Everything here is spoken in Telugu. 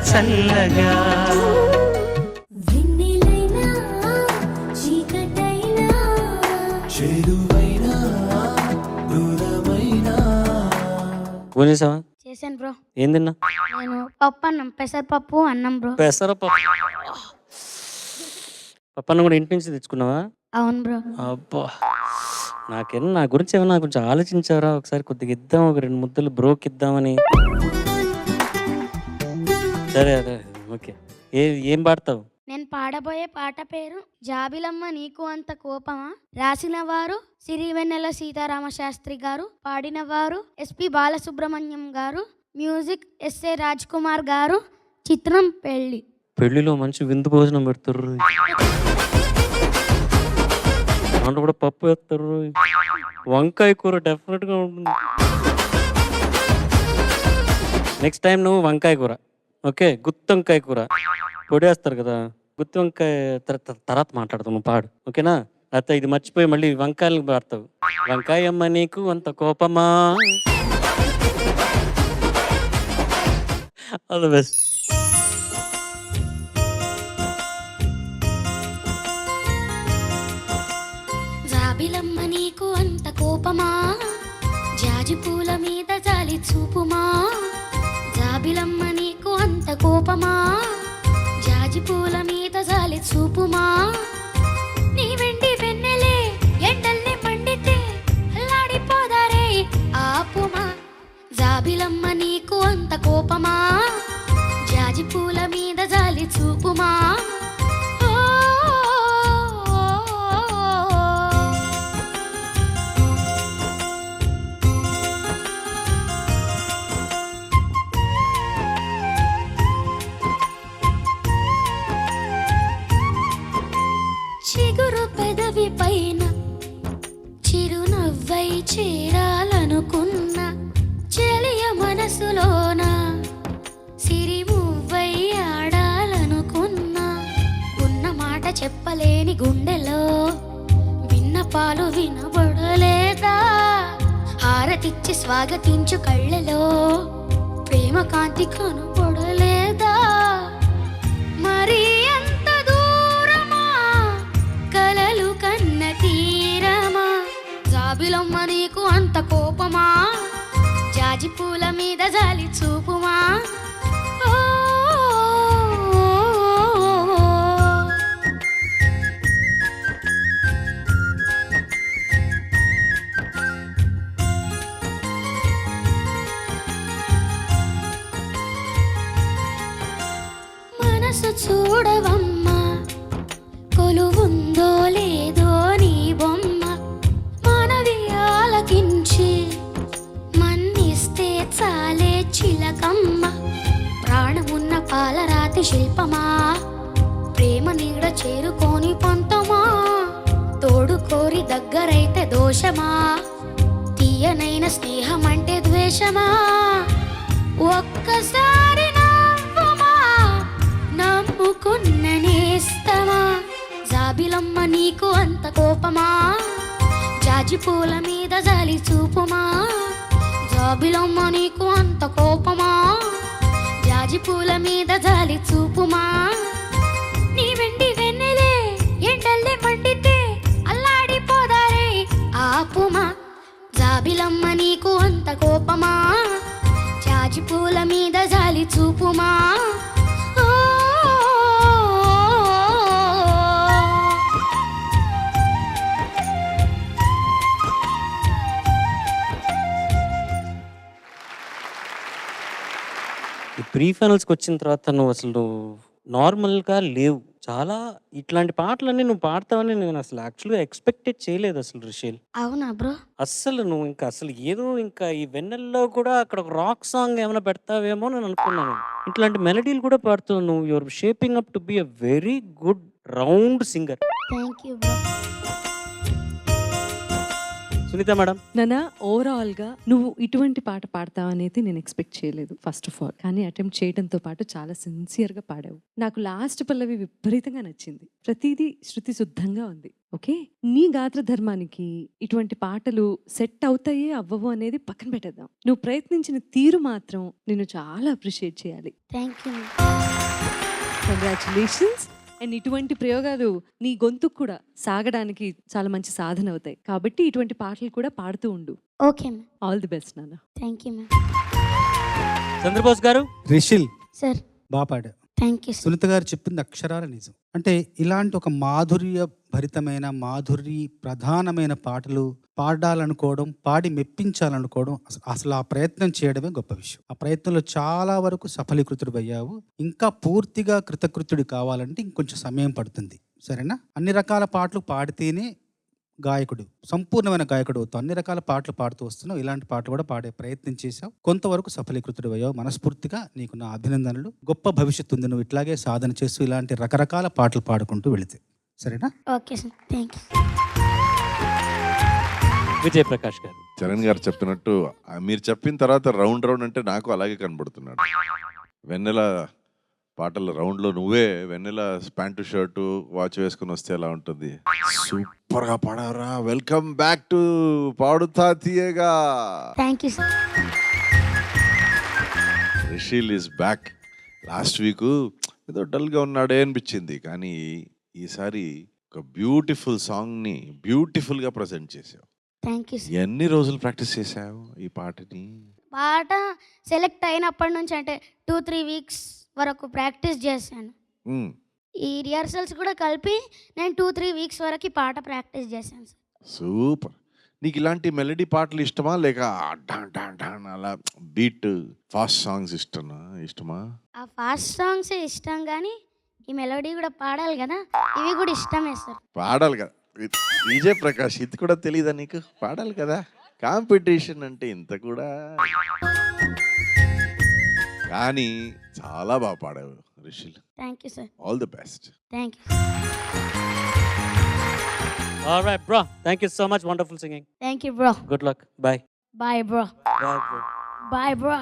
చల్లగా. ఫోన్ చేసావా? చేశాను బ్రో. ఏం తిన్నా? నేను పప్పు అన్నం, పెసరపప్పు అన్నం బ్రో. పెసరపప్పు. పప్పన్న కూడా ఇంటి నుంచి తెచ్చుకున్నావా? అవును బ్రో. అబ్బా, నా గురించి ఏమన్నా కొంచెం ఆలోచించారా? ఒకసారి కొద్దిగా ఇద్దాం, ఒక 2 ముద్దలు బ్రోకి ఇద్దామని. సరే అదే ఓకే. ఏం పాడతావు? నేను పాడబోయే పాట పేరు జాబిలమ్మ నీకు అంత కోపమా. రాసిన వారు సిరివెన్నెల సీతారామ శాస్త్రి గారు, పాడిన వారు ఎస్పి బాలసుబ్రహ్మణ్యం గారు, మ్యూజిక్ ఎస్ఏ రాజ్ కుమార్ గారు, చిత్రం పెళ్లి. పెళ్లిలో మంచి విందు భోజనం పెడతారు, దాంట్లో కూడా పప్పు వేస్తారు, వంకాయ కూర డెఫినెట్ గా ఉంటుంది. నెక్స్ట్ టైం నువ్వు వంకాయ కూర, ఓకే, గుత్తొంకాయ కూర పొడేస్తారు కదా, గుత్తి వంకాయ తర్వాత మాట్లాడతావు, నువ్వు పాడు ఓకేనా? అయితే ఇది మర్చిపోయి మళ్ళీ వంకాయలు పాడతావు. వంకాయమ్మ నీకు అంత కోపమా. All the best. జాబిలమ్మ నీకు అంత కోపమా, జాజి పూల మీద జాలి చూపుమా. జాబిలమ్మ నీకు అంత కోపమా, జాజి పూల మీద జాలి చూపుమా. నీ వెండి వెన్నెలే ఎండల్ని మండితే అల్లాడిపోదారే ఆపుమా. జాబిలమ్మ నీకు అంత కోపమా, జాజి పూల మీద జాలి చూపుమా. చిగురు పెదవి పైన చిరునవ్వై చేరాలనుకున్నా, చెలియ మనసులోన సిరిమువ్వై ఆడాలనుకున్నా. ఉన్న మాట చెప్పలేని గుండెలో విన్నపాలు వినబడలేదా. హారతిచ్చి స్వాగతించు కళ్ళలో ప్రేమ కాంతి కనబడలేదా. మరి తీరమా. జాబిలమ్మ నీకు అంత కోపమా, జాజి పూల మీద జాలి చూపుమా. మనసు చూడవమ్మా, కొలువుందో లేదో నీ బొమ్మ. మనవి ఆలకించి మన్నిస్తే చాలే చిలకమ్మ. ప్రాణమున్న పాలరాతి శిల్పమా, ప్రేమ నీడ చేరుకోని పంతమా. తోడు కోరి దగ్గరైతే దోషమా, తీయనైన స్నేహం అంటే ద్వేషమా. ఒక్కసారి నవ్వుమా, నమ్ముకున్న నేస్తమా. జాబిలమ్మ నీకు అంత కోపమా, జాజి పూల మీద జాలి చూపుమా. జాబిలమ్మ నీకు అంత కోపమా, జాజి పూల మీద జాలి చూపుమా. నీ వెండి వెన్నెలే ఎండల్లే మండితే అల్లాడిపోదారే ఆపుమా. జాబిలమ్మ నీకు అంత కోపమా, జాజి పూల మీద జాలి చూపుమా. ప్రీ ఫైనల్స్కి వచ్చిన తర్వాత నువ్వు అసలు నార్మల్గా లేవు. చాలా ఇట్లాంటి పాటలన్నీ నువ్వు పాడతావని నేను అసలు యాక్చువల్గా ఎక్స్పెక్టెడ్ చేయలేదు అసలు రిషేల్. అవునా బ్రో? అస్సలు నువ్వు ఇంకా అసలు ఏదో ఇంకా ఈ వెన్నెల్లో కూడా అక్కడ ఒక రాక్ సాంగ్ ఏమైనా పెడతావేమో నేను అనుకున్నాను. ఇట్లాంటి మెలడీలు కూడా పాడుతావు నువ్వు. Your shaping up to be a very good round singer. Thank you bro. Sunitha madam. నానా ఓవరాల్ గా నువ్వు ఇటువంటి పాట పాడతావు అనేది నేను ఎక్స్పెక్ట్ చేయలేదు ఫస్ట్ ఆఫ్ ఆల్. కానీ అటెంప్ట్ చేయడంతో పాటు చాలా సిన్సియర్ గా పాడావు. నాకు లాస్ట్ పల్లవి విపరీతంగా నచ్చింది. ప్రతిదీ శృతి శుద్ధంగా ఉంది. ఓకే, నీ గాత్ర ధర్మానికి ఇటువంటి పాటలు సెట్ అవుతాయే అవ్వవు అనేది పక్కన పెట్టేద్దాం. నువ్వు ప్రయత్నించిన తీరు మాత్రం నేను చాలా అప్రిషియేట్ చేయాలి. Thank you. కంగ్రాచులేషన్స్. అండ్ ఇటువంటి ప్రయోగాలు నీ గొంతుకు కూడా సాగడానికి చాలా మంచి సాధన అవుతాయి. కాబట్టి ఇటువంటి పాటలు కూడా పాడుతూ ఉండు. Okay ma'am. All the best నాన్న. Thank you ma'am. చంద్రబోస్ గారు. రిషిల్ సార్ బాగా పాడా. Thank you sir. సునీత గారు చెప్పింది అక్షరాల నిజం. అంటే ఇలాంటి ఒక మాధుర్య భరితమైన ప్రధానమైన పాటలు పాడాలనుకోవడం, పాడి మెప్పించాలనుకోవడం, అసలు ఆ ప్రయత్నం చేయడమే గొప్ప విషయం. ఆ ప్రయత్నంలో చాలా వరకు సఫలీకృతుడు అయ్యావు. ఇంకా పూర్తిగా కృతకృతుడు కావాలంటే ఇంకొంచెం సమయం పడుతుంది. సరేనా? అన్ని రకాల పాటలు పాడితేనే గాయకుడు, సంపూర్ణమైన గాయకుడు అవుతావు. అన్ని రకాల పాటలు పాడుతూ వస్తున్నావు. ఇలాంటి పాటలు కూడా పాడే ప్రయత్నం చేశావు. కొంతవరకు సఫలీకృతుడు అయ్యావు. మనస్ఫూర్తిగా నీకు నా అభినందనలు. గొప్ప భవిష్యత్తు ఉంది నువ్వు ఇట్లాగే సాధన చేస్తూ ఇలాంటి రకరకాల పాటలు పాడుకుంటూ వెళితే. సరేనా? Okay sir. Thank you. Vijay Prakash గారు. చరణ్ గారు చెప్పినట్టు మీరు చెప్పిన తర్వాత రౌండ్ అంటే నాకు అలాగే కనబడుతున్నాడు. వెన్నెల పాటల రౌండ్లో నువ్వే వెన్నెల ప్యాంటు షర్టు వాచ్ వేసుకుని వస్తే ఎలా ఉంటుంది? సూపర్గా పాడారా. వెల్కమ్ బ్యాక్ టు పాడుతా తీయగా. Thank you sir. Rishil is back. Last week ఏదో డల్గా ఉన్నాడే అనిపించింది, కానీ ఈసారి ఒక బ్యూటిఫుల్ సాంగ్ని బ్యూటిఫుల్గా ప్రజెంట్ చేసావు. Thank you sir. ఎన్ని రోజులు ప్రాక్టీస్ చేసావు ఈ పాటని? పాట సెలెక్ట్ అయినప్పటి నుంచి అంటే 2-3 వీక్స్ వరకు ప్రాక్టీస్ చేశాను. ఈ రిహార్సల్స్ కూడా కలిపి నేను 2-3 వీక్స్ వరకు ఈ పాట ప్రాక్టీస్ చేశాను సార్. సూపర్. నీకు ఇలాంటి మెలడీ పాటలు ఇష్టమా, లేక డాన్ డాన్ డాన్ అలా బీట్ ఫాస్ట్ సాంగ్స్ ఇష్టమా? ఆ ఫాస్ట్ సాంగ్స్ ఇష్టం, కానీ ఈ మెలోడీ కూడా పాడాలి కదా, ఇవి కూడా ఇష్టమే సార్. పాడాలి కదా. విజయ్ ప్రకాష్, ఇది కూడా తెలీదా నీకు? పాడాలి కదా. కాంపిటీషన్ అంటే ఇంత కూడా. కానీ చాలా బాగా పాడావు Rishil. Thank you sir. All the best. Thank you. All right, bro. Thank you so much. Wonderful singing. Thank you bro. Good luck. Bye. Bye bro. Bye, bro. Bye bro.